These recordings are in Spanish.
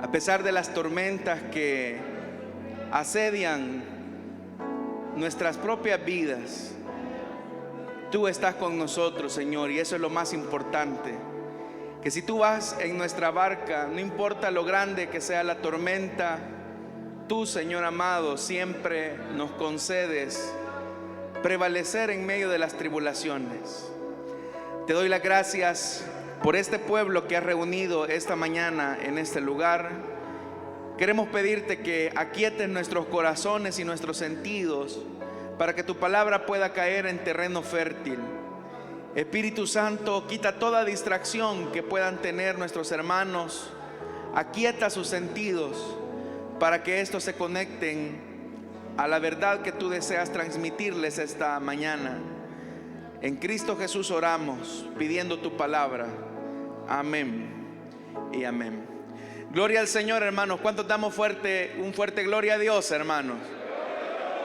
A pesar de las tormentas que asedian nuestras propias vidas, tú estás con nosotros, Señor, y eso es lo más importante. Que si tú vas en nuestra barca, no importa lo grande que sea la tormenta, tú, Señor amado, siempre nos concedes prevalecer en medio de las tribulaciones. Te doy las gracias por este pueblo que has reunido esta mañana en este lugar. Queremos pedirte que aquietes nuestros corazones y nuestros sentidos para que tu palabra pueda caer en terreno fértil. Espíritu Santo, quita toda distracción que puedan tener nuestros hermanos. Aquieta sus sentidos para que estos se conecten a la verdad que tú deseas transmitirles esta mañana. En Cristo Jesús oramos, pidiendo tu palabra. Amén y amén. Gloria al Señor, hermanos. ¿Cuántos damos un fuerte gloria a Dios, hermanos?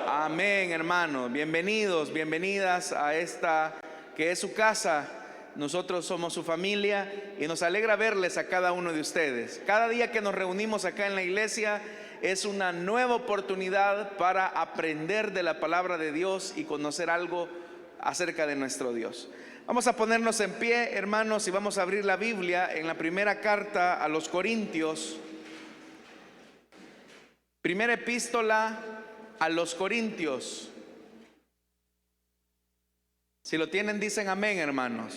Amén, hermanos. Bienvenidos, bienvenidas a esta que es su casa. Nosotros somos su familia y nos alegra verles a cada uno de ustedes. Cada día que nos reunimos acá en la iglesia es una nueva oportunidad para aprender de la palabra de Dios y conocer algo acerca de nuestro Dios. Vamos a ponernos en pie, hermanos, y vamos a abrir la Biblia en la primera carta a los Corintios. Primera epístola a los Corintios. Si lo tienen, dicen amén, hermanos.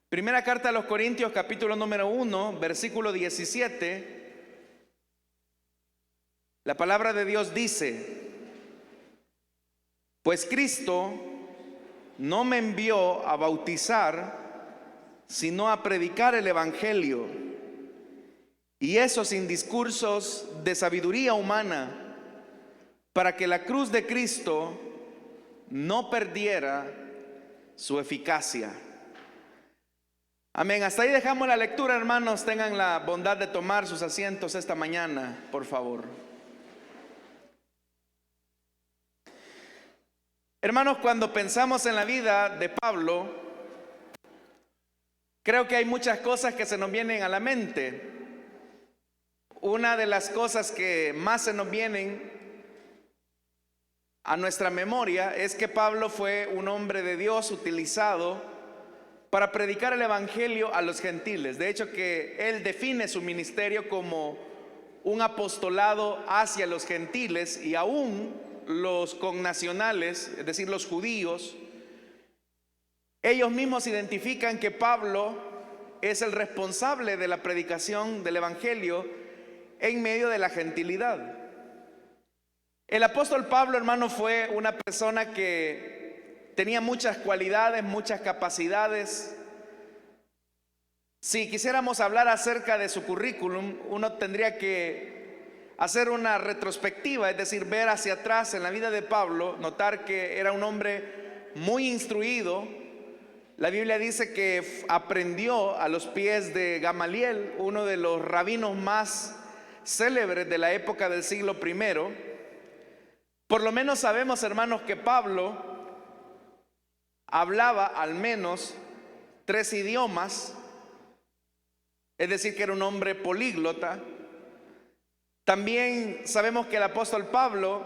Primera carta a los Corintios, capítulo número 1, versículo 17. La palabra de Dios dice: pues Cristo no me envió a bautizar, sino a predicar el evangelio, y eso sin discursos de sabiduría humana, para que la cruz de Cristo no perdiera su eficacia. Amén. Hasta ahí dejamos la lectura, hermanos. Tengan la bondad de tomar sus asientos esta mañana, por favor. Hermanos, cuando pensamos en la vida de Pablo, creo que hay muchas cosas que se nos vienen a la mente. Una de las cosas que más se nos vienen a nuestra memoria es que Pablo fue un hombre de Dios utilizado para predicar el evangelio a los gentiles. De hecho, que él define su ministerio como un apostolado hacia los gentiles, y aún los connacionales, es decir, los judíos, ellos mismos identifican que Pablo es el responsable de la predicación del evangelio en medio de la gentilidad. El apóstol Pablo, hermano, fue una persona que tenía muchas cualidades, muchas capacidades. Si quisiéramos hablar acerca de su currículum, uno tendría que hacer una retrospectiva, es decir, ver hacia atrás en la vida de Pablo, notar que era un hombre muy instruido. La Biblia dice que aprendió a los pies de Gamaliel, uno de los rabinos más célebres de la época del siglo I. Por lo menos sabemos, hermanos, que Pablo hablaba al menos 3 idiomas, es decir, que era un hombre políglota. También sabemos que el apóstol Pablo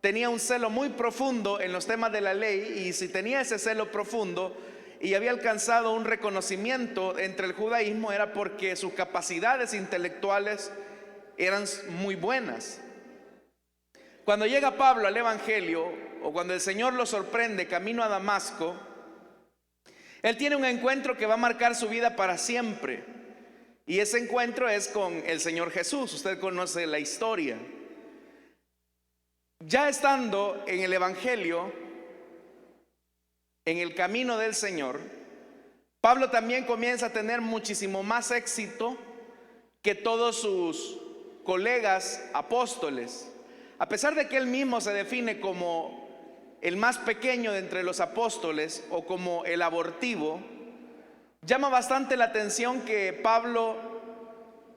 tenía un celo muy profundo en los temas de la ley, y si tenía ese celo profundo y había alcanzado un reconocimiento entre el judaísmo, era porque sus capacidades intelectuales eran muy buenas. Cuando llega Pablo al evangelio, o cuando el Señor lo sorprende camino a Damasco, él tiene un encuentro que va a marcar su vida para siempre. Y ese encuentro es con el Señor Jesús. Usted conoce la historia. Ya estando en el evangelio, en el camino del Señor, Pablo también comienza a tener muchísimo más éxito que todos sus colegas apóstoles. A pesar de que él mismo se define como el más pequeño de entre los apóstoles, o como el abortivo, llama bastante la atención que Pablo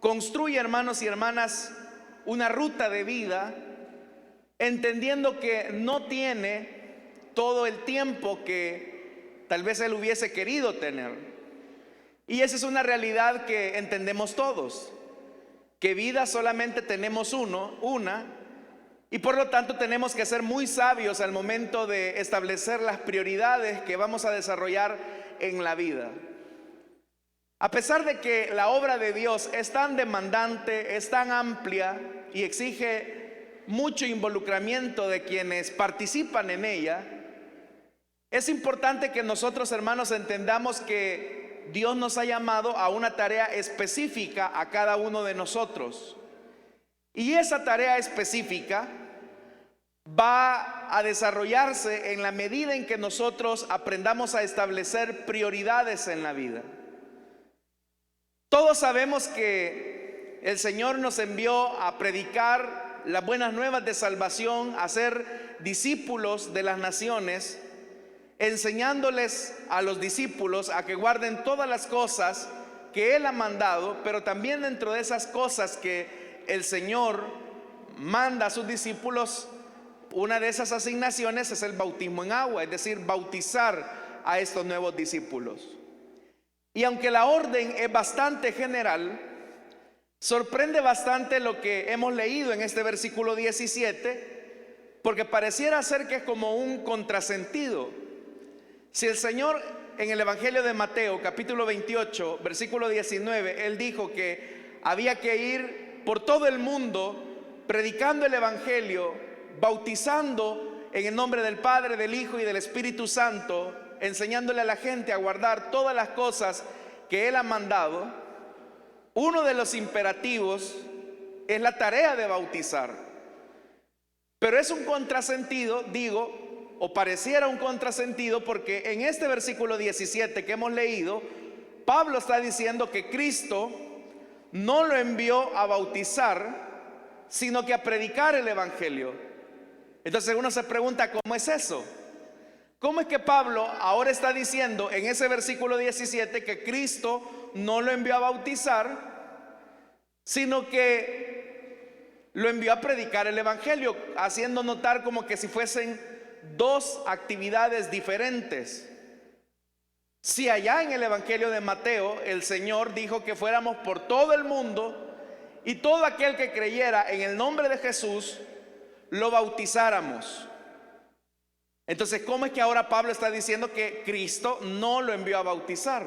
construye, hermanos y hermanas, una ruta de vida, entendiendo que no tiene todo el tiempo que tal vez él hubiese querido tener. Y esa es una realidad que entendemos todos. que vida solamente tenemos una, y por lo tanto tenemos que ser muy sabios al momento de establecer las prioridades que vamos a desarrollar en la vida. A pesar de que la obra de Dios es tan demandante, es tan amplia y exige mucho involucramiento de quienes participan en ella, es importante que nosotros, hermanos, entendamos que Dios nos ha llamado a una tarea específica a cada uno de nosotros. Y esa tarea específica va a desarrollarse en la medida en que nosotros aprendamos a establecer prioridades en la vida. Todos sabemos que el Señor nos envió a predicar las buenas nuevas de salvación, a ser discípulos de las naciones, enseñándoles a los discípulos a que guarden todas las cosas que Él ha mandado, pero también dentro de esas cosas que el Señor manda a sus discípulos, una de esas asignaciones es el bautismo en agua, es decir, bautizar a estos nuevos discípulos. Y aunque la orden es bastante general, sorprende bastante lo que hemos leído en este versículo 17, porque pareciera ser que es como un contrasentido. Si el Señor en el Evangelio de Mateo, capítulo 28, versículo 19, Él dijo que había que ir por todo el mundo predicando el Evangelio, bautizando en el nombre del Padre, del Hijo y del Espíritu Santo, enseñándole a la gente a guardar todas las cosas que Él ha mandado, uno de los imperativos es la tarea de bautizar. Pero es un contrasentido, digo, o pareciera un contrasentido, porque en este versículo 17 que hemos leído, Pablo está diciendo que Cristo no lo envió a bautizar, sino que a predicar el Evangelio. Entonces uno se pregunta, ¿cómo es eso? ¿Cómo es que Pablo ahora está diciendo en ese versículo 17 que Cristo no lo envió a bautizar, sino que lo envió a predicar el Evangelio, haciendo notar como que si fuesen dos actividades diferentes? Si allá en el Evangelio de Mateo el Señor dijo que fuéramos por todo el mundo y todo aquel que creyera en el nombre de Jesús lo bautizáramos. Entonces, ¿cómo es que ahora Pablo está diciendo que Cristo no lo envió a bautizar?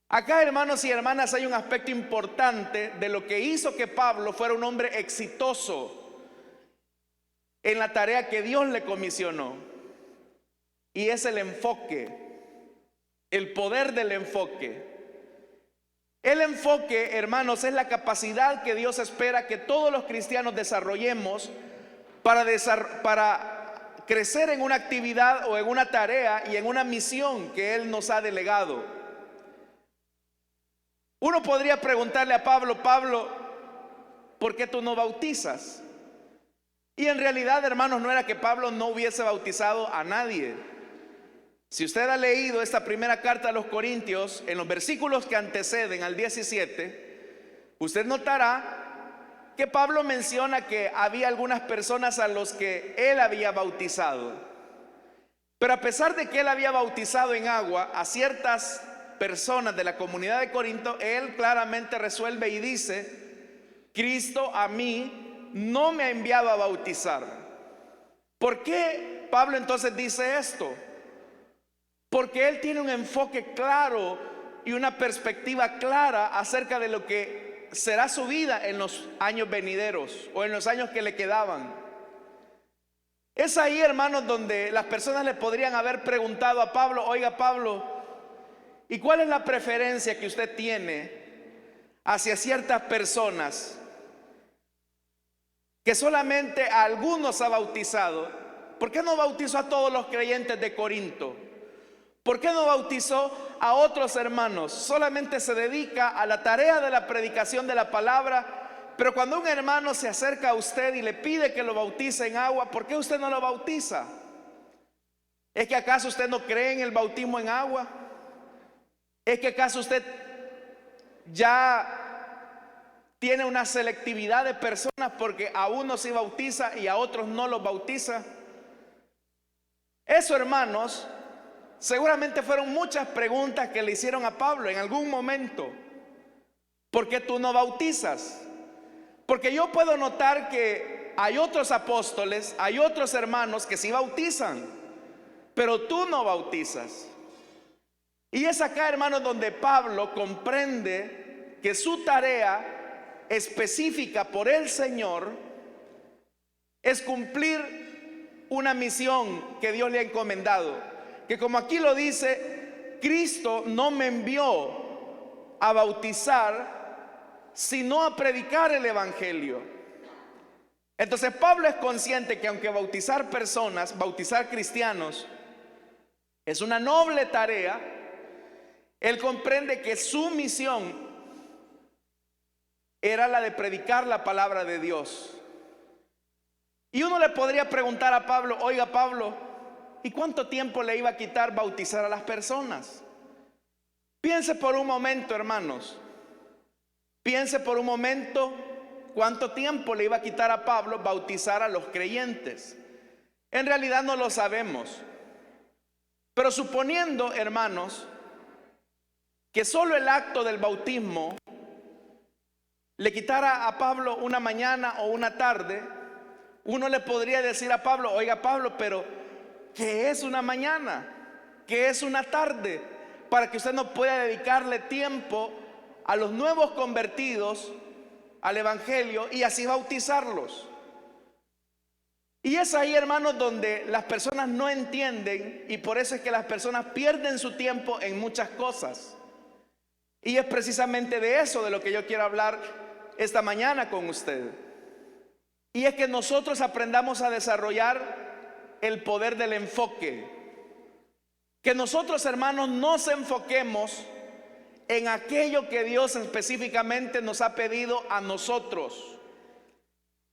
Acá, hermanos y hermanas, hay un aspecto importante de lo que hizo que Pablo fuera un hombre exitoso en la tarea que Dios le comisionó. Y es el enfoque, el poder del enfoque. El enfoque, hermanos, es la capacidad que Dios espera que todos los cristianos desarrollemos para crecer en una actividad o en una tarea y en una misión que Él nos ha delegado. Uno podría preguntarle a Pablo, Pablo, ¿por qué tú no bautizas? Y en realidad, hermanos, no era que Pablo no hubiese bautizado a nadie. Si usted ha leído esta primera carta a los Corintios, en los versículos que anteceden al 17, usted notará que Pablo menciona que había algunas personas a los que él había bautizado. Pero a pesar de que él había bautizado en agua a ciertas personas de la comunidad de Corinto, él claramente resuelve y dice: Cristo a mí no me ha enviado a bautizar. ¿Por qué Pablo entonces dice esto? Porque él tiene un enfoque claro y una perspectiva clara acerca de lo que será su vida en los años venideros o en los años que le quedaban. Es ahí, hermanos, donde las personas le podrían haber preguntado a Pablo: oiga, Pablo, ¿y cuál es la preferencia que usted tiene hacia ciertas personas que solamente a algunos ha bautizado? ¿Por qué no bautizó a todos los creyentes de Corinto? ¿Por qué no bautizó a otros hermanos? Solamente se dedica a la tarea de la predicación de la palabra, pero cuando un hermano se acerca a usted y le pide que lo bautice en agua, ¿por qué usted no lo bautiza? ¿Es que acaso usted no cree en el bautismo en agua? ¿Es que acaso usted ya tiene una selectividad de personas porque a unos sí bautiza y a otros no los bautiza? Eso, hermanos, seguramente fueron muchas preguntas que le hicieron a Pablo en algún momento. ¿por qué tú no bautizas? Porque yo puedo notar que hay otros apóstoles, hay otros hermanos que sí bautizan, pero tú no bautizas. Y es acá, hermanos, donde Pablo comprende que su tarea específica por el Señor es cumplir una misión que Dios le ha encomendado. Que como aquí lo dice, Cristo no me envió a bautizar, sino a predicar el evangelio. Entonces Pablo es consciente que aunque bautizar personas, bautizar cristianos, es una noble tarea, él comprende que su misión era la de predicar la palabra de Dios. Y uno le podría preguntar a Pablo: oiga, Pablo, ¿y cuánto tiempo le iba a quitar bautizar a las personas? Piense por un momento, hermanos. Piense por un momento cuánto tiempo le iba a quitar a Pablo bautizar a los creyentes. En realidad no lo sabemos. Pero suponiendo, hermanos, que solo el acto del bautismo le quitara a Pablo una mañana o una tarde, uno le podría decir a Pablo: oiga, Pablo, pero ¿qué es una mañana? ¿Qué es una tarde? Para que usted no pueda dedicarle tiempo a los nuevos convertidos al evangelio y así bautizarlos. Y es ahí, hermanos, donde las personas no entienden, y por eso es que las personas pierden su tiempo en muchas cosas. Y es precisamente de eso de lo que yo quiero hablar esta mañana con usted. Y es que nosotros aprendamos a desarrollar el poder del enfoque. Que nosotros, hermanos, nos enfoquemos en aquello que Dios específicamente nos ha pedido a nosotros.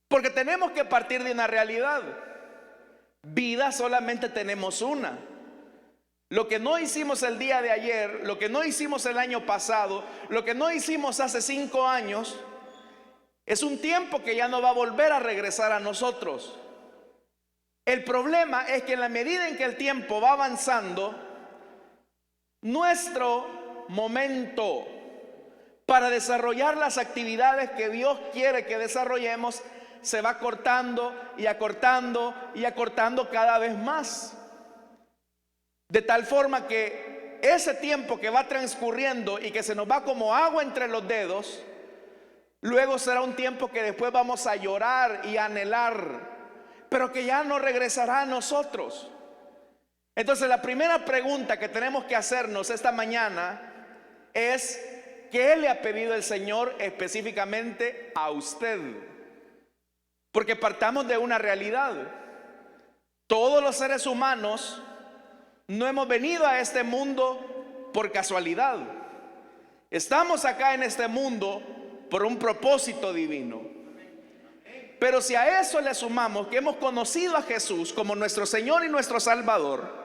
Porque tenemos que partir de una realidad. Vida solamente tenemos una. Lo que no hicimos el día de ayer, lo que no hicimos el año pasado, lo que no hicimos hace 5 años, es un tiempo que ya no va a volver a regresar a nosotros. El problema es que en la medida en que el tiempo va avanzando, nuestro momento para desarrollar las actividades que Dios quiere que desarrollemos se va acortando y acortando y acortando cada vez más, de tal forma que ese tiempo que va transcurriendo y que se nos va como agua entre los dedos, luego será un tiempo que después vamos a llorar y a anhelar, pero que ya no regresará a nosotros. Entonces la primera pregunta que tenemos que hacernos esta mañana es: ¿qué le ha pedido el Señor específicamente a usted? Porque partamos de una realidad. Todos los seres humanos no hemos venido a este mundo por casualidad. Estamos acá en este mundo por un propósito divino. Pero si a eso le sumamos que hemos conocido a Jesús como nuestro Señor y nuestro Salvador,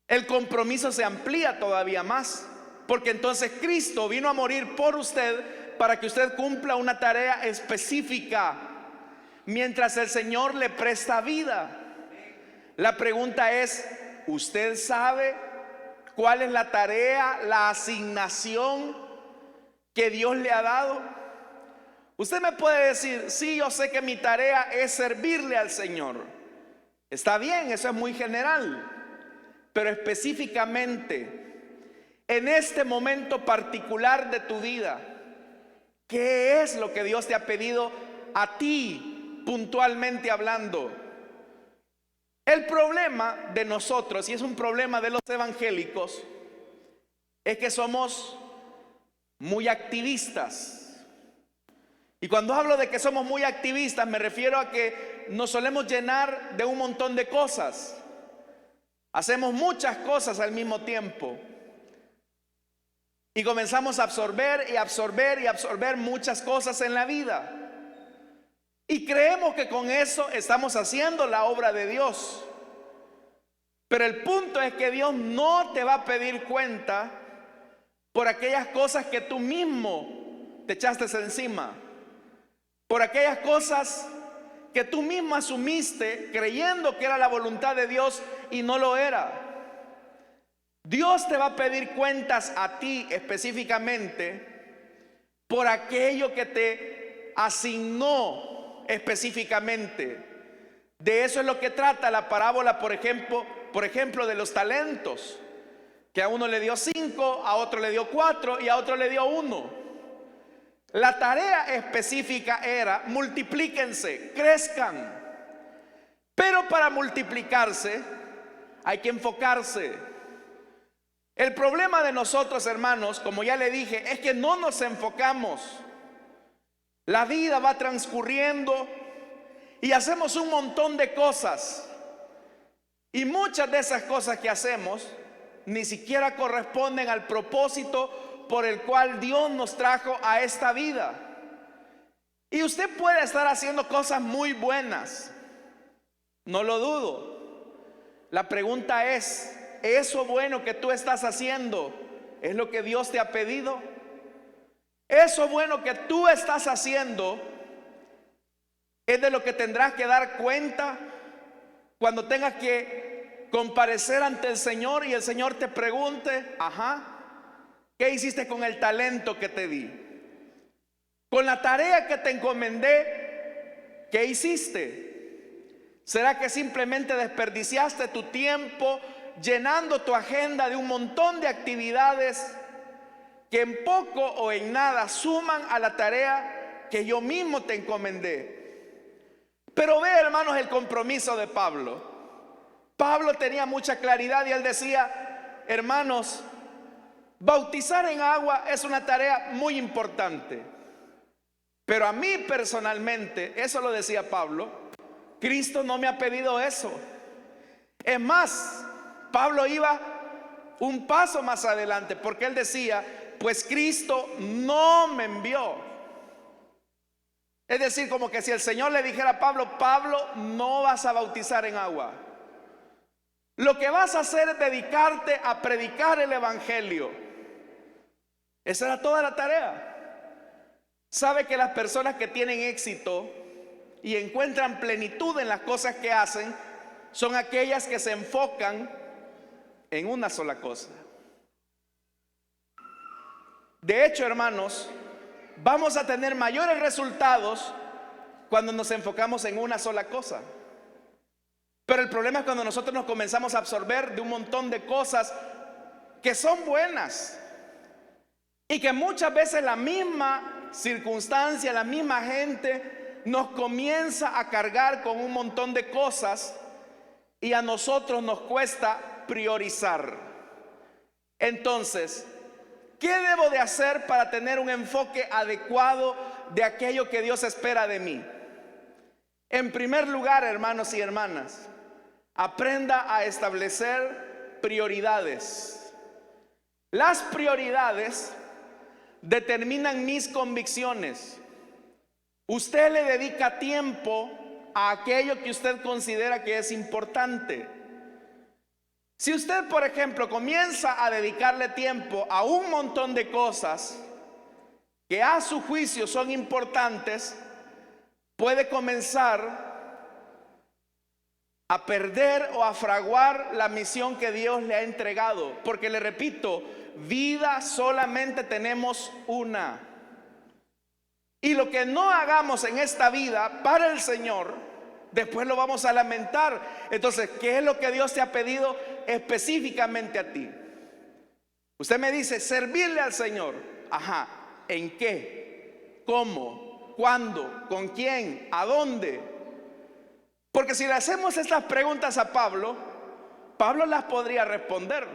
el compromiso se amplía todavía más. Porque entonces Cristo vino a morir por usted para que usted cumpla una tarea específica, mientras el Señor le presta vida. La pregunta es: ¿usted sabe cuál es la tarea, la asignación que Dios le ha dado? Usted me puede decir: sí, yo sé que mi tarea es servirle al Señor. Está bien, eso es muy general. Pero específicamente, en este momento particular de tu vida, ¿qué es lo que Dios te ha pedido a ti, puntualmente hablando? El problema de nosotros, y es un problema de los evangélicos, es que somos muy activistas. Y cuando hablo de que somos muy activistas, me refiero a que nos solemos llenar de un montón de cosas. Hacemos muchas cosas al mismo tiempo. Y comenzamos a absorber y absorber y absorber muchas cosas en la vida. Y creemos que con eso estamos haciendo la obra de Dios. Pero el punto es que Dios no te va a pedir cuenta por aquellas cosas que tú mismo te echaste encima. Por aquellas cosas que tú mismo asumiste creyendo que era la voluntad de Dios y no lo era. Dios te va a pedir cuentas a ti específicamente por aquello que te asignó específicamente. De eso es lo que trata la parábola, por ejemplo, de los talentos, que a uno le dio 5, a otro le dio 4 y a otro le dio 1. La tarea específica era: multiplíquense, crezcan. Pero para multiplicarse hay que enfocarse. El problema de nosotros, hermanos, como ya le dije, es que no nos enfocamos. La vida va transcurriendo y hacemos un montón de cosas, y muchas de esas cosas que hacemos ni siquiera corresponden al propósito por el cual Dios nos trajo a esta vida. Y usted puede estar haciendo cosas muy buenas, no lo dudo. La pregunta es: ¿eso bueno que tú estás haciendo es lo que Dios te ha pedido? ¿Eso bueno que tú estás haciendo es de lo que tendrás que dar cuenta cuando tengas que comparecer ante el Señor y el Señor te pregunte: ¿qué hiciste con el talento que te di? Con la tarea que te encomendé, ¿qué hiciste? ¿Será que simplemente desperdiciaste tu tiempo llenando tu agenda de un montón de actividades que en poco o en nada suman a la tarea que yo mismo te encomendé? Pero ve, hermanos, el compromiso de Pablo. Pablo tenía mucha claridad y él decía: hermanos, bautizar en agua es una tarea muy importante, pero a mí personalmente, eso lo decía Pablo, Cristo no me ha pedido eso. Es más, Pablo iba un paso más adelante, porque él decía: pues Cristo no me envió. Es decir, como que si el Señor le dijera a Pablo: Pablo, no vas a bautizar en agua. Lo que vas a hacer es dedicarte a predicar el evangelio. Esa era toda la tarea. Sabe que las personas que tienen éxito y encuentran plenitud en las cosas que hacen son aquellas que se enfocan en una sola cosa. De hecho, hermanos, vamos a tener mayores resultados cuando nos enfocamos en una sola cosa. Pero el problema es cuando nosotros nos comenzamos a absorber de un montón de cosas que son buenas y que muchas veces la misma circunstancia, la misma gente nos comienza a cargar con un montón de cosas y a nosotros nos cuesta priorizar. Entonces, ¿qué debo de hacer para tener un enfoque adecuado de aquello que Dios espera de mí? En primer lugar, hermanos y hermanas, aprenda a establecer prioridades. Las prioridades determinan mis convicciones. Usted le dedica tiempo a aquello que usted considera que es importante. Si usted, por ejemplo, comienza a dedicarle tiempo a un montón de cosas que a su juicio son importantes, puede comenzar a perder o a fraguar la misión que Dios le ha entregado. Porque le repito, vida solamente tenemos una. Y lo que no hagamos en esta vida para el Señor, después lo vamos a lamentar. Entonces, ¿qué es lo que Dios te ha pedido específicamente a ti? Usted me dice: servirle al Señor. ¿En qué? ¿Cómo? ¿Cuándo? ¿Con quién? ¿A dónde? Porque si le hacemos estas preguntas a Pablo, Pablo las podría responder.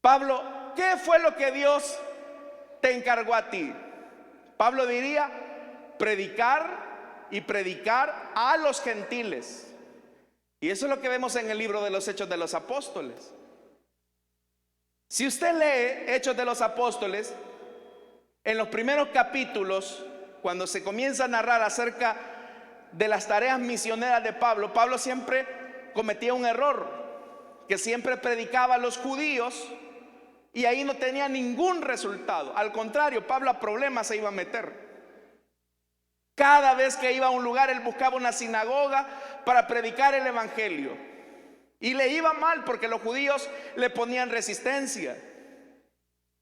Pablo, ¿qué fue lo que Dios te encargó a ti? Pablo diría: predicar y predicar a los gentiles. Y eso es lo que vemos en el libro de los Hechos de los Apóstoles. Si usted lee Hechos de los Apóstoles, en los primeros capítulos, cuando se comienza a narrar acerca de las tareas misioneras de Pablo, Pablo siempre cometía un error, que siempre predicaba a los judíos y ahí no tenía ningún resultado. Al contrario, Pablo a problemas se iba a meter. Cada vez que iba a un lugar, él buscaba una sinagoga para predicar el evangelio. Y le iba mal porque los judíos le ponían resistencia.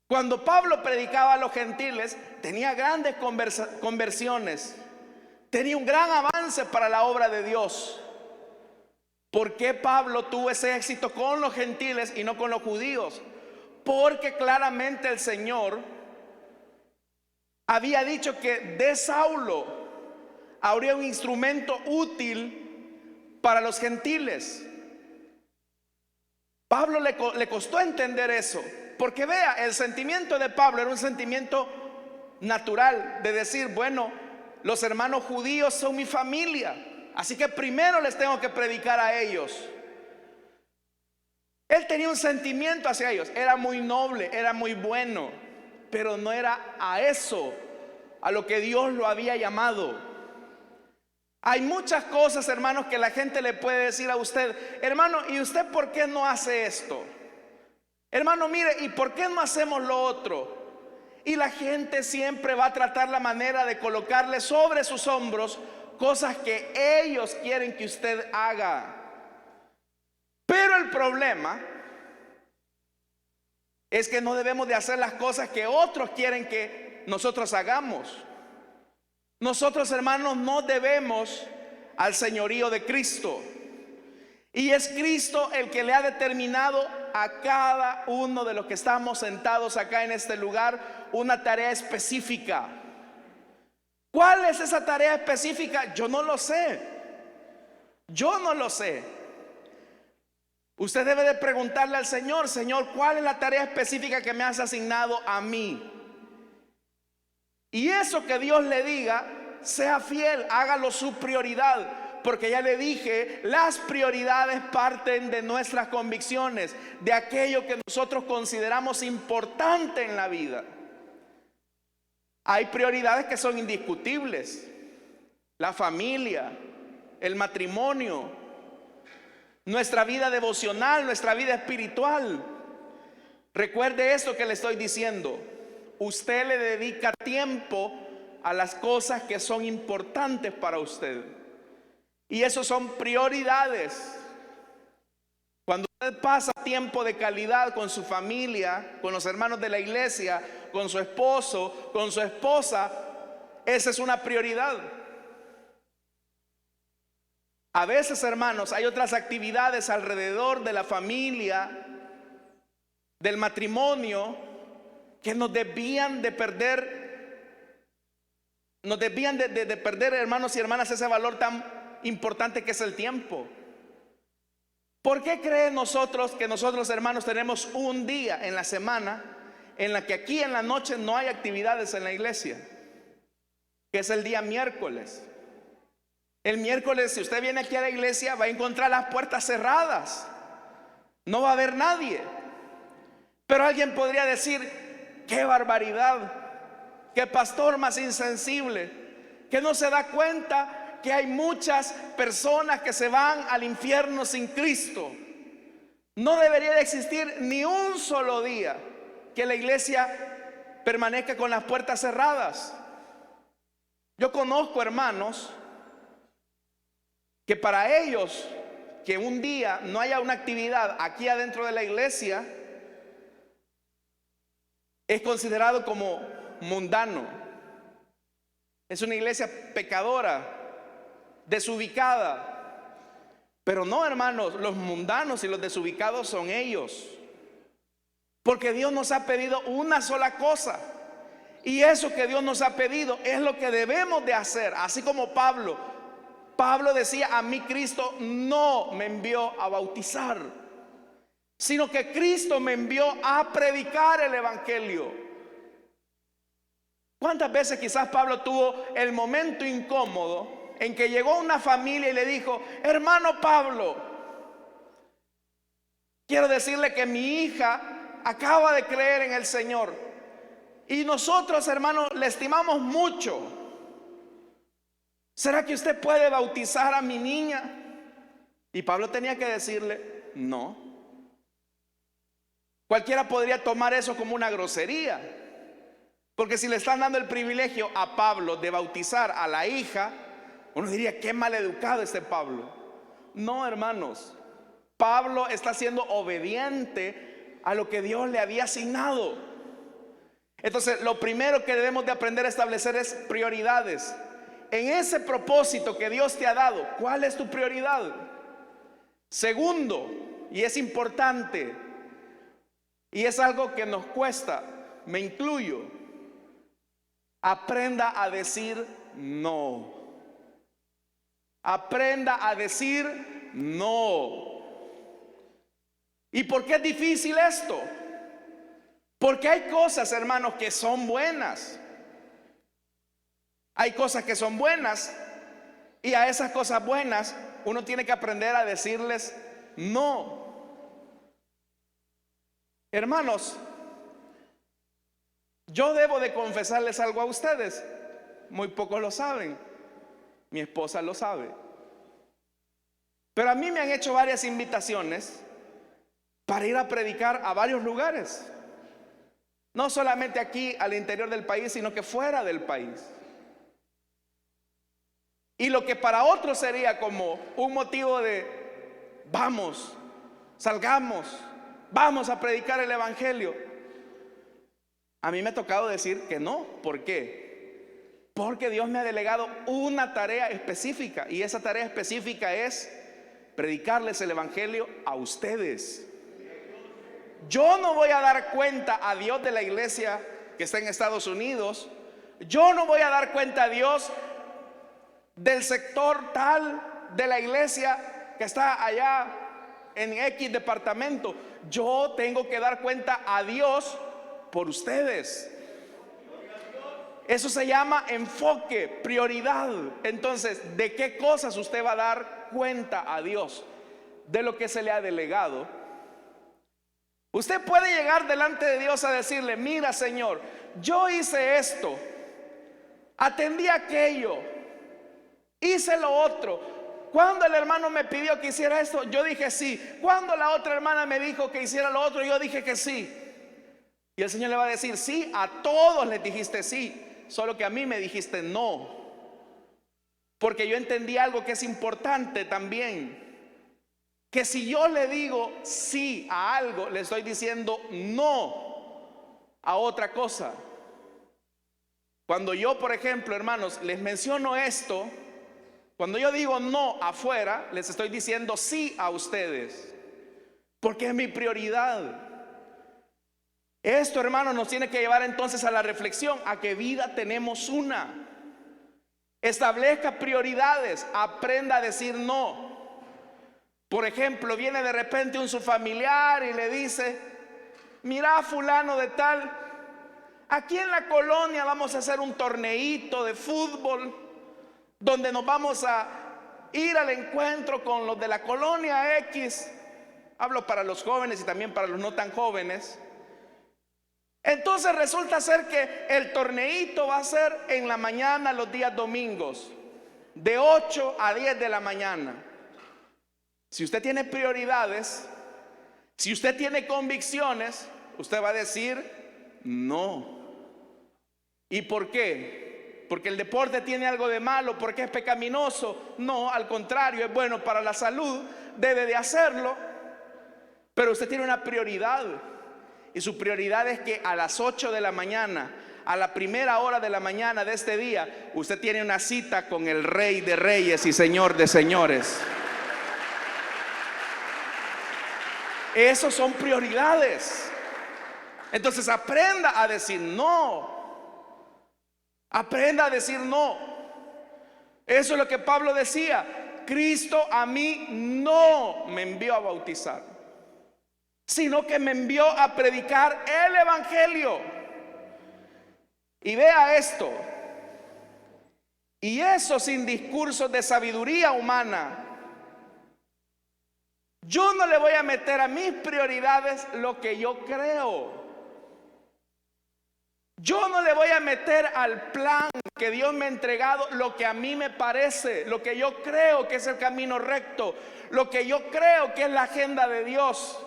Cuando Pablo predicaba a los gentiles, tenía grandes conversiones, tenía un gran avance para la obra de Dios. ¿Por qué Pablo tuvo ese éxito con los gentiles y no con los judíos? Porque claramente el Señor había dicho que de Saulo habría un instrumento útil para los gentiles. Pablo le costó entender eso, porque vea, el sentimiento de Pablo era un sentimiento natural de decir, bueno, los hermanos judíos son mi familia, así que primero les tengo que predicar a ellos. Él tenía un sentimiento hacia ellos, era muy noble, era muy bueno, pero no era a eso a lo que Dios lo había llamado. Hay muchas cosas, hermanos, que la gente le puede decir a usted, hermano, ¿y usted por qué no hace esto? Hermano, mire, ¿y por qué no hacemos lo otro? Y la gente siempre va a tratar la manera de colocarle sobre sus hombros cosas que ellos quieren que usted haga. Pero el problema es que no debemos de hacer las cosas que otros quieren que nosotros hagamos. Nosotros, hermanos, no debemos al señorío de Cristo. Y es Cristo el que le ha determinado a cada uno de los que estamos sentados acá en este lugar una tarea específica. ¿Cuál es esa tarea específica? Yo no lo sé. Yo no lo sé. Usted debe de preguntarle al Señor, Señor, ¿cuál es la tarea específica que me has asignado a mí? Y eso que Dios le diga, sea fiel, hágalo su prioridad. Porque ya le dije, las prioridades parten de nuestras convicciones, de aquello que nosotros consideramos importante en la vida. Hay prioridades que son indiscutibles: la familia, el matrimonio, nuestra vida devocional, nuestra vida espiritual. Recuerde esto que le estoy diciendo: usted le dedica tiempo a las cosas que son importantes para usted, y eso son prioridades. Cuando usted pasa tiempo de calidad con su familia, con los hermanos de la iglesia, con su esposo, con su esposa, esa es una prioridad. A veces, hermanos, hay otras actividades alrededor de la familia, del matrimonio, que nos desvían de perder, hermanos y hermanas, ese valor tan importante que es el tiempo. ¿Por qué creen nosotros que nosotros, hermanos, tenemos un día en la semana en la que aquí en la noche no hay actividades en la iglesia? Que es el día miércoles. El miércoles, si usted viene aquí a la iglesia, va a encontrar las puertas cerradas, no va a haber nadie. Pero alguien podría decir: qué barbaridad, qué pastor más insensible, que no se da cuenta que hay muchas personas que se van al infierno sin Cristo. No debería de existir ni un solo día que la iglesia permanezca con las puertas cerradas. Yo conozco hermanos que para ellos, que un día no haya una actividad aquí adentro de la iglesia, es considerado como mundano. Es una iglesia pecadora, desubicada. Pero no, hermanos, los mundanos y los desubicados son ellos. Porque Dios nos ha pedido una sola cosa, y eso que Dios nos ha pedido es lo que debemos de hacer. Así como Pablo decía: a mí Cristo no me envió a bautizar, sino que Cristo me envió a predicar el evangelio. ¿Cuántas veces quizás Pablo tuvo el momento incómodo en que llegó una familia y le dijo: hermano Pablo, quiero decirle que mi hija acaba de creer en el Señor, y nosotros, hermano, le estimamos mucho. ¿Será que usted puede bautizar a mi niña? Y Pablo tenía que decirle: no. Cualquiera podría tomar eso como una grosería, porque si le están dando el privilegio a Pablo de bautizar a la hija, uno diría: qué mal educado este Pablo. No, hermanos, Pablo está siendo obediente a lo que Dios le había asignado. Entonces, lo primero que debemos de aprender a establecer es prioridades. En ese propósito que Dios te ha dado, ¿cuál es tu prioridad? Segundo, y es importante, y es algo que nos cuesta, me incluyo, aprenda a decir no. Aprenda a decir no. ¿Y por qué es difícil esto? Porque hay cosas, hermanos, que son buenas. Hay cosas que son buenas, y a esas cosas buenas uno tiene que aprender a decirles no. Hermanos, yo debo de confesarles algo a ustedes. Muy pocos lo saben. Mi esposa lo sabe. Pero a mí me han hecho varias invitaciones para ir a predicar a varios lugares. No solamente aquí al interior del país, sino que fuera del país. Y lo que para otros sería como un motivo de vamos, salgamos, vamos a predicar el evangelio, a mí me ha tocado decir que no. ¿Por qué? Porque Dios me ha delegado una tarea específica, y esa tarea específica es predicarles el evangelio a ustedes. Yo no voy a dar cuenta a Dios de la iglesia que está en Estados Unidos. Yo no voy a dar cuenta a Dios del sector tal de la iglesia que está allá en X departamento. Yo tengo que dar cuenta a Dios por ustedes. Eso se llama enfoque, prioridad. Entonces, ¿de qué cosas usted va a dar cuenta a Dios? De lo que se le ha delegado. Usted puede llegar delante de Dios a decirle: mira, Señor, yo hice esto, atendí aquello, hice lo otro. Cuando el hermano me pidió que hiciera esto, yo dije sí. Cuando la otra hermana me dijo que hiciera lo otro, yo dije que sí. Y el Señor le va a decir: sí, a todos les dijiste sí, solo que a mí me dijiste no. Porque yo entendí algo que es importante también, que si yo le digo sí a algo, le estoy diciendo no a otra cosa. Cuando yo, por ejemplo, hermanos, les menciono esto, cuando yo digo no afuera, les estoy diciendo sí a ustedes, porque es mi prioridad. Esto, hermanos, nos tiene que llevar entonces a la reflexión, a que vida tenemos una. Establezca prioridades, aprenda a decir no. Por ejemplo, viene de repente un su familiar y le dice: mira, fulano de tal, aquí en la colonia vamos a hacer un torneito de fútbol, donde nos vamos a ir al encuentro con los de la colonia X. Hablo para los jóvenes y también para los no tan jóvenes. Entonces resulta ser que el torneito va a ser en la mañana los días domingos, de 8 a 10 de la mañana. Si usted tiene prioridades, si usted tiene convicciones, usted va a decir no. ¿Y por qué? ¿Porque el deporte tiene algo de malo? ¿Porque es pecaminoso? No, al contrario, es bueno para la salud, debe de hacerlo. Pero usted tiene una prioridad, y su prioridad es que a las 8 de la mañana, a la primera hora de la mañana de este día, usted tiene una cita con el Rey de Reyes y Señor de Señores. Esos son prioridades. Entonces aprenda a decir no. Aprenda a decir no. Eso es lo que Pablo decía: Cristo a mí no me envió a bautizar, sino que me envió a predicar el evangelio. Y vea esto, y eso sin discursos de sabiduría humana. Yo no le voy a meter a mis prioridades lo que yo creo. Yo no le voy a meter al plan que Dios me ha entregado lo que a mí me parece, lo que yo creo que es el camino recto, lo que yo creo que es la agenda de Dios.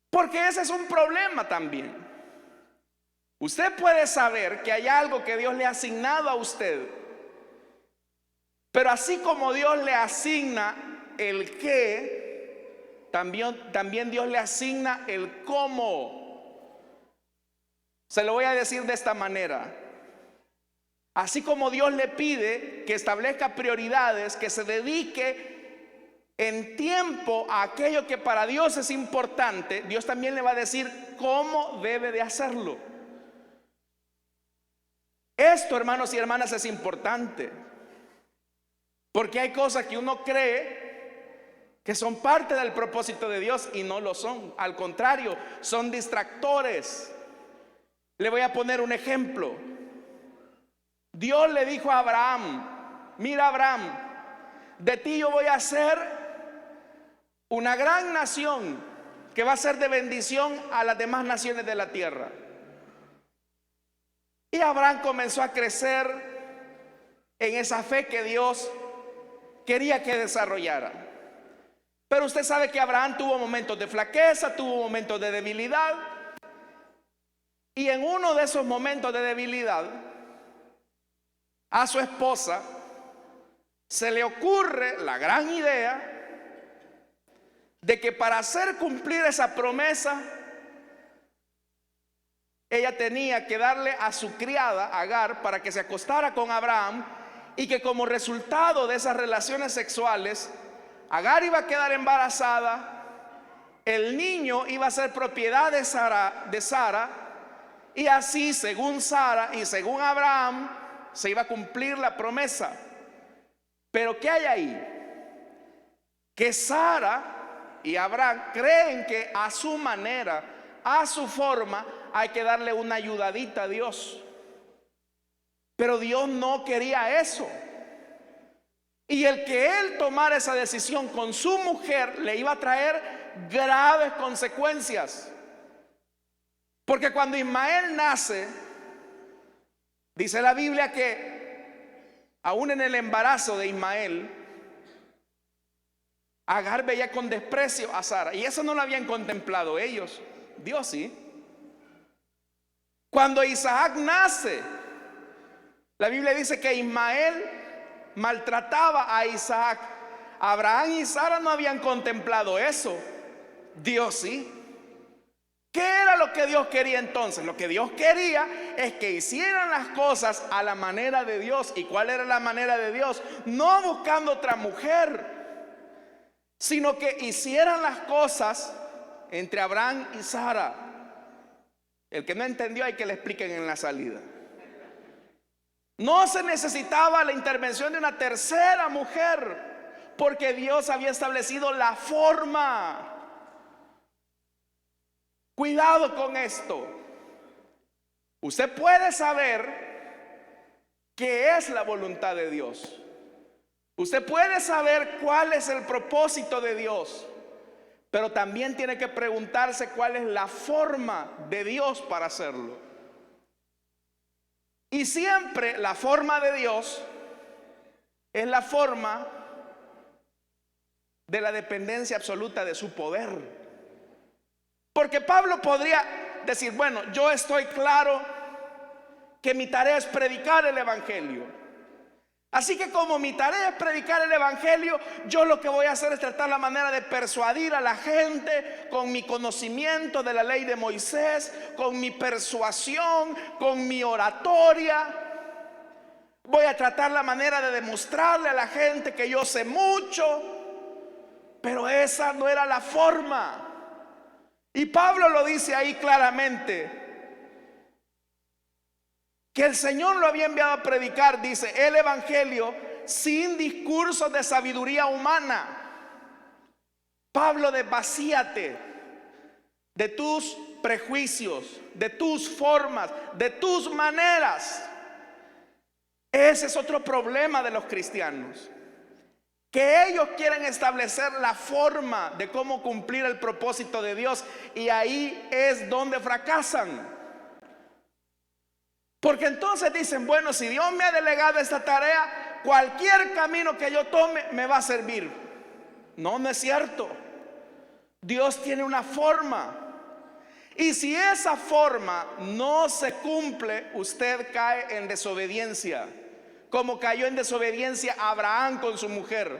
Porque ese es un problema también. Usted puede saber que hay algo que Dios le ha asignado a usted, pero así como Dios le asigna el qué, también Dios le asigna el cómo. Se lo voy a decir de esta manera. Así como Dios le pide que establezca prioridades, que se dedique en tiempo a aquello que para Dios es importante, Dios también le va a decir cómo debe de hacerlo. Esto, hermanos y hermanas, es importante, porque hay cosas que uno cree que son parte del propósito de Dios y no lo son. Al contrario, son distractores. Le voy a poner un ejemplo. Dios le dijo a Abraham: mira, Abraham, de ti yo voy a hacer una gran nación que va a ser de bendición a las demás naciones de la tierra. Y Abraham comenzó a crecer en esa fe que Dios quería que desarrollara. Pero usted sabe que Abraham tuvo momentos de flaqueza, tuvo momentos de debilidad. Y en uno de esos momentos de debilidad, a su esposa se le ocurre la gran idea de que para hacer cumplir esa promesa, ella tenía que darle a su criada Agar para que se acostara con Abraham, y que como resultado de esas relaciones sexuales, Agar iba a quedar embarazada, el niño iba a ser propiedad de Sara, y así, según Sara y según Abraham, se iba a cumplir la promesa. Pero ¿qué hay ahí? Que Sara y Abraham creen que a su manera, a su forma, hay que darle una ayudadita a Dios. Pero Dios no quería eso. Y el que él tomara esa decisión con su mujer le iba a traer graves consecuencias. Porque cuando Ismael nace, dice la Biblia que aún en el embarazo de Ismael, Agar veía con desprecio a Sara. Y eso no lo habían contemplado ellos. Dios sí. Cuando Isaac nace, la Biblia dice que Ismael maltrataba a Isaac. Abraham y Sara no habían contemplado eso. Dios sí. ¿Qué era lo que Dios quería entonces? Lo que Dios quería es que hicieran las cosas a la manera de Dios. ¿Y cuál era la manera de Dios? No buscando otra mujer, sino que hicieran las cosas entre Abraham y Sara. El que no entendió hay que le expliquen en la salida. No se necesitaba la intervención de una tercera mujer, porque Dios había establecido la forma. Cuidado con esto. Usted puede saber qué es la voluntad de Dios. Usted puede saber cuál es el propósito de Dios, pero también tiene que preguntarse cuál es la forma de Dios para hacerlo. Y siempre la forma de Dios es la forma de la dependencia absoluta de su poder. Porque Pablo podría decir: bueno, yo estoy claro que mi tarea es predicar el evangelio. Así que como mi tarea es predicar el evangelio, yo lo que voy a hacer es tratar la manera de persuadir a la gente con mi conocimiento de la ley de Moisés, con mi persuasión, con mi oratoria. Voy a tratar la manera de demostrarle a la gente que yo sé mucho. Pero esa no era la forma. Y Pablo lo dice ahí claramente, que el Señor lo había enviado a predicar, dice, el evangelio sin discursos de sabiduría humana. Pablo, desvacíate de tus prejuicios, de tus formas, de tus maneras. Ese es otro problema de los cristianos, que ellos quieren establecer la forma de cómo cumplir el propósito de Dios, y ahí es donde fracasan. Porque entonces dicen: bueno, si Dios me ha delegado esta tarea, cualquier camino que yo tome me va a servir. No, no es cierto. Dios tiene una forma, y si esa forma no se cumple, usted cae en desobediencia, como cayó en desobediencia Abraham con su mujer.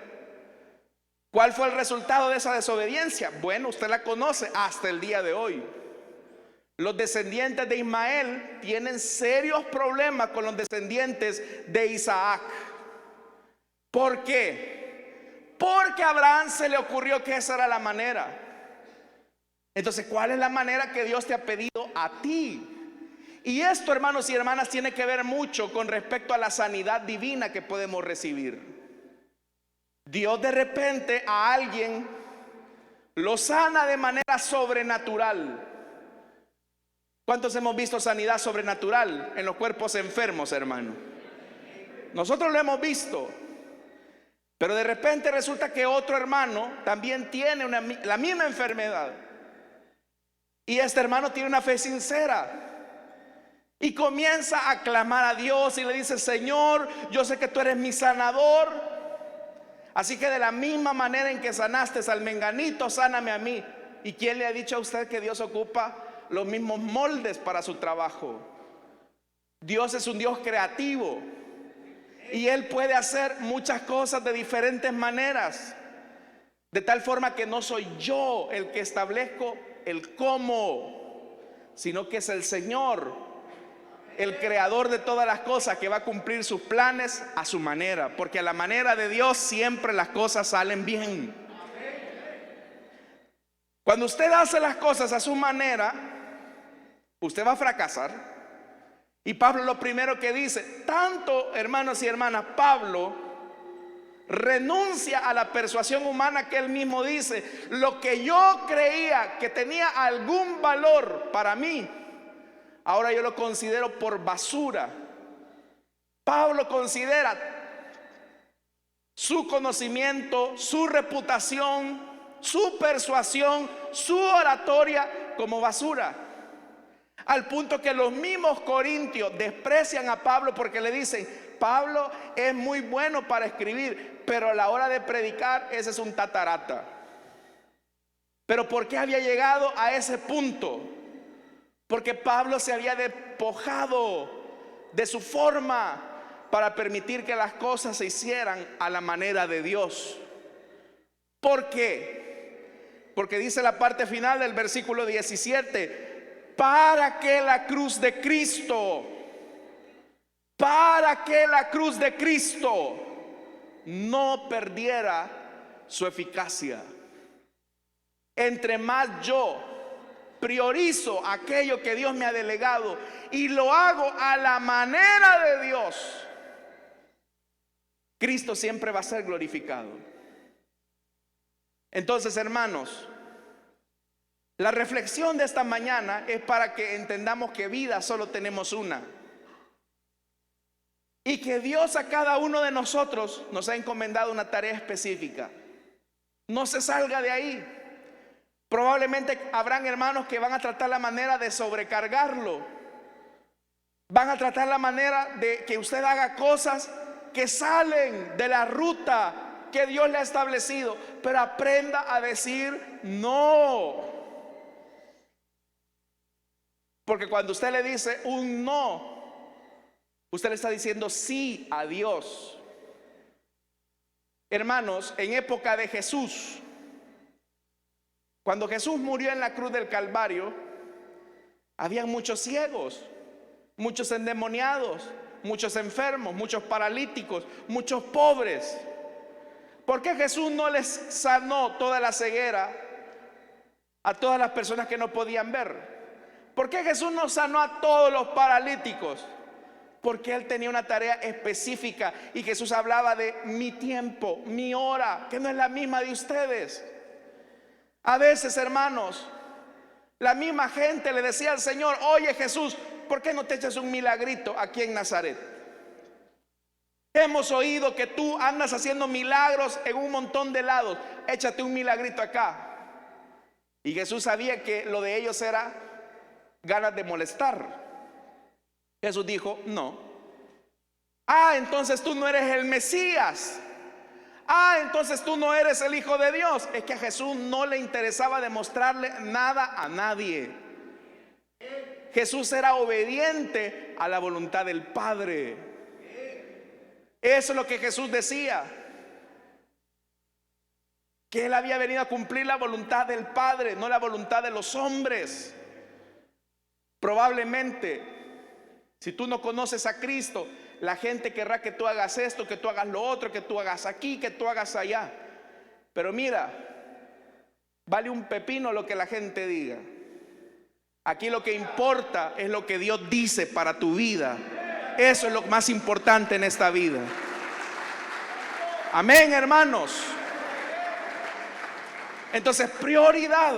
¿Cuál fue el resultado de esa desobediencia? Bueno, usted la conoce hasta el día de hoy. Los descendientes de Ismael tienen serios problemas con los descendientes de Isaac. ¿Por qué? Porque a Abraham se le ocurrió que esa era la manera. Entonces, ¿cuál es la manera que Dios te ha pedido a ti? Y esto, hermanos y hermanas, tiene que ver mucho con respecto a la sanidad divina que podemos recibir. Dios de repente a alguien lo sana de manera sobrenatural. ¿Cuántos hemos visto sanidad sobrenatural en los cuerpos enfermos, hermano? Nosotros lo hemos visto. Pero de repente resulta que otro hermano también tiene la misma enfermedad. Y este hermano tiene una fe sincera. Y comienza a clamar a Dios y le dice: Señor, yo sé que tú eres mi sanador. Así que de la misma manera en que sanaste al menganito, sáname a mí. ¿Y quién le ha dicho a usted que Dios ocupa los mismos moldes para su trabajo? Dios es un Dios creativo. Y Él puede hacer muchas cosas de diferentes maneras. De tal forma que no soy yo el que establezco el cómo, sino que es el Señor, el creador de todas las cosas, que va a cumplir sus planes a su manera. Porque a la manera de Dios siempre las cosas salen bien. Cuando usted hace las cosas a su manera, usted va a fracasar. Y Pablo lo primero que dice, tanto hermanos y hermanas, Pablo renuncia a la persuasión humana que él mismo dice: lo que yo creía que tenía algún valor para mí, ahora yo lo considero por basura. Pablo considera su conocimiento, su reputación, su persuasión, su oratoria como basura. Al punto que los mismos corintios desprecian a Pablo porque le dicen: Pablo es muy bueno para escribir, pero a la hora de predicar ese es un tatarata. Pero ¿por qué había llegado a ese punto? Porque Pablo se había despojado de su forma para permitir que las cosas se hicieran a la manera de Dios. ¿Por qué? Porque dice la parte final del versículo 17: para que la cruz de Cristo, para que la cruz de Cristo no perdiera su eficacia. Entre más yo priorizo aquello que Dios me ha delegado y lo hago a la manera de Dios, Cristo siempre va a ser glorificado. Entonces, hermanos, la reflexión de esta mañana es para que entendamos que vida solo tenemos una. Y que Dios a cada uno de nosotros nos ha encomendado una tarea específica. No se salga de ahí. Probablemente habrán hermanos que van a tratar la manera de sobrecargarlo. Van a tratar la manera de que usted haga cosas que salen de la ruta que Dios le ha establecido. Pero aprenda a decir no. Porque cuando usted le dice un no, usted le está diciendo sí a Dios. Hermanos, en época de Jesús, cuando Jesús murió en la cruz del Calvario, había muchos ciegos, muchos endemoniados, muchos enfermos, muchos paralíticos, muchos pobres. ¿Por qué Jesús no les sanó toda la ceguera a todas las personas que no podían ver? ¿Por qué Jesús no sanó a todos los paralíticos? Porque Él tenía una tarea específica. Y Jesús hablaba de mi tiempo, mi hora, que no es la misma de ustedes. A veces, hermanos, la misma gente le decía al Señor: oye Jesús, ¿por qué no te echas un milagrito aquí en Nazaret? Hemos oído que tú andas haciendo milagros en un montón de lados. Échate un milagrito acá. Y Jesús sabía que lo de ellos era ganas de molestar. Jesús dijo: no. Entonces tú no eres el Mesías. Entonces tú no eres el Hijo de Dios. Es que a Jesús no le interesaba demostrarle nada a nadie. Jesús era obediente a la voluntad del Padre. Eso es lo que Jesús decía. que Él había venido a cumplir la voluntad del Padre, no la voluntad de los hombres. Probablemente, si tú no conoces a Cristo, la gente querrá que tú hagas esto, que tú hagas lo otro, que tú hagas aquí, que tú hagas allá. Pero mira, vale un pepino lo que la gente diga. Aquí lo que importa es lo que Dios dice para tu vida. Eso es lo más importante en esta vida. Amén, hermanos. Entonces, prioridad.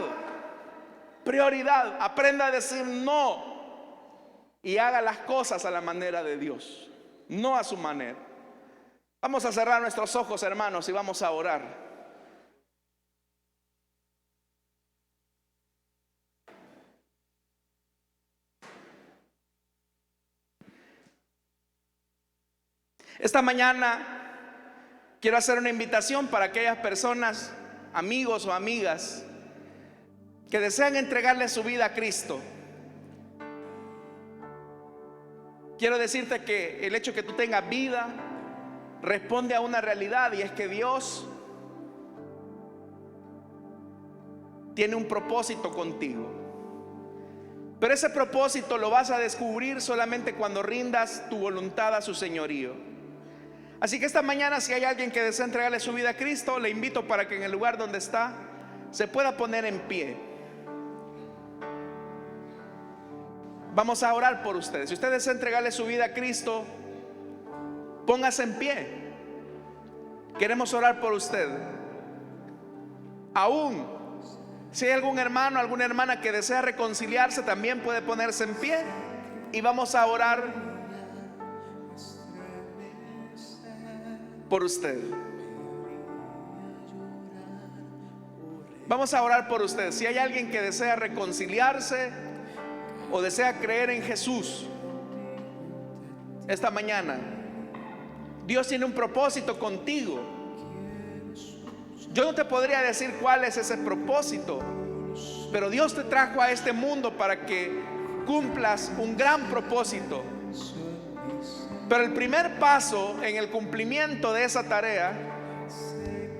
Aprenda a decir no y haga las cosas a la manera de Dios, no a su manera. Vamos a cerrar nuestros ojos, hermanos, y vamos a orar. Esta mañana quiero hacer una invitación para aquellas personas, amigos o amigas, que desean entregarle su vida a Cristo. Quiero decirte que el hecho que tú tengas vida responde a una realidad, y es que Dios tiene un propósito contigo. Pero ese propósito lo vas a descubrir solamente cuando rindas tu voluntad a su señorío. Así que esta mañana, si hay alguien que desea entregarle su vida a Cristo, le invito para que en el lugar donde está se pueda poner en pie. Vamos a orar por ustedes. Si usted desea entregarle su vida a Cristo, póngase en pie. Queremos orar por usted. Aún si hay algún hermano, alguna hermana que desea reconciliarse, también puede ponerse en pie y vamos a orar por usted. Vamos a orar por usted. Si hay alguien que desea reconciliarse o desea creer en Jesús esta mañana, Dios tiene un propósito contigo. Yo no te podría decir cuál es ese propósito, pero Dios te trajo a este mundo para que cumplas un gran propósito. Pero el primer paso en el cumplimiento de esa tarea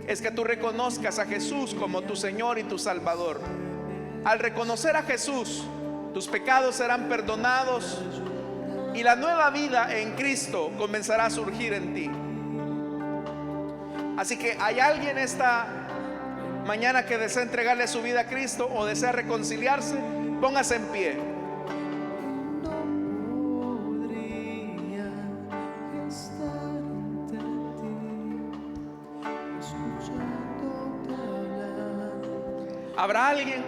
es que tú reconozcas a Jesús como tu Señor y tu Salvador. Al reconocer a Jesús, tus pecados serán perdonados y la nueva vida en Cristo comenzará a surgir en ti. Así que hay alguien esta mañana que desea entregarle su vida a Cristo o desea reconciliarse, póngase en pie. ¿Habrá alguien?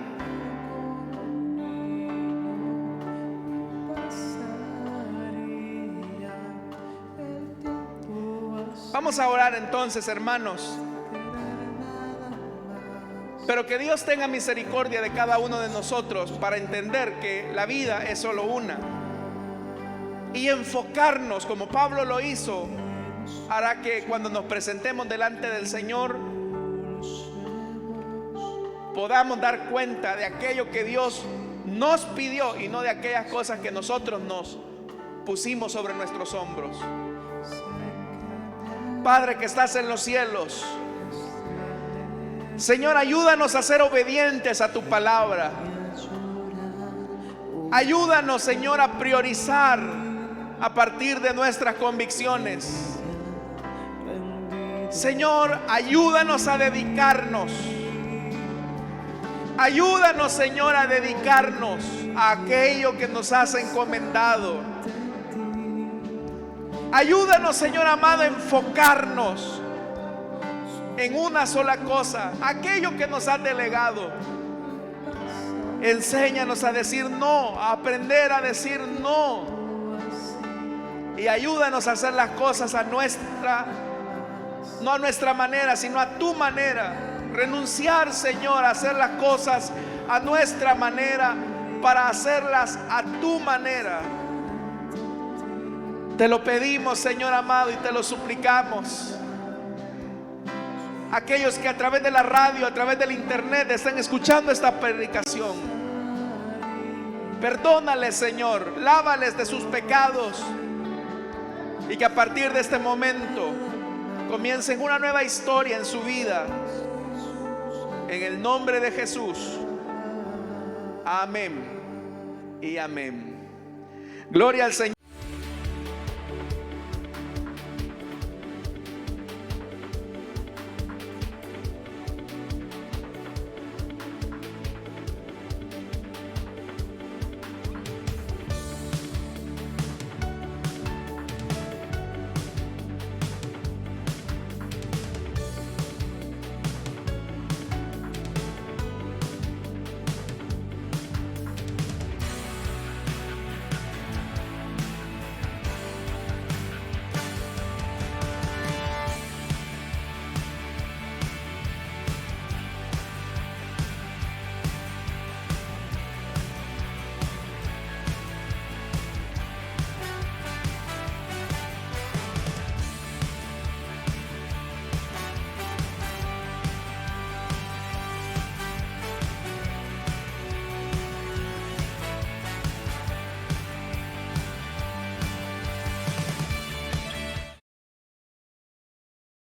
Vamos a orar entonces, hermanos. Pero que Dios tenga misericordia de cada uno de nosotros para entender que la vida es solo una. Y enfocarnos como Pablo lo hizo hará que cuando nos presentemos delante del Señor podamos dar cuenta de aquello que Dios nos pidió y no de aquellas cosas que nosotros nos pusimos sobre nuestros hombros. Padre que estás en los cielos, Señor, ayúdanos a ser obedientes a tu palabra. Ayúdanos, Señor, a priorizar a partir de nuestras convicciones. Señor, ayúdanos a dedicarnos. Ayúdanos, Señor, a dedicarnos a aquello que nos has encomendado. Ayúdanos, Señor amado, a enfocarnos en una sola cosa, aquello que nos has delegado. Enséñanos a decir no, a aprender a decir no. Y ayúdanos a hacer las cosas a nuestra, no a nuestra manera, sino a tu manera. Renunciar, Señor, a hacer las cosas a nuestra manera para hacerlas a tu manera. Te lo pedimos, Señor amado, y te lo suplicamos. Aquellos que a través de la radio, a través del internet están escuchando esta predicación, perdónales, Señor, lávales de sus pecados y que a partir de este momento comiencen una nueva historia en su vida. En el nombre de Jesús. Amén y amén. Gloria al Señor.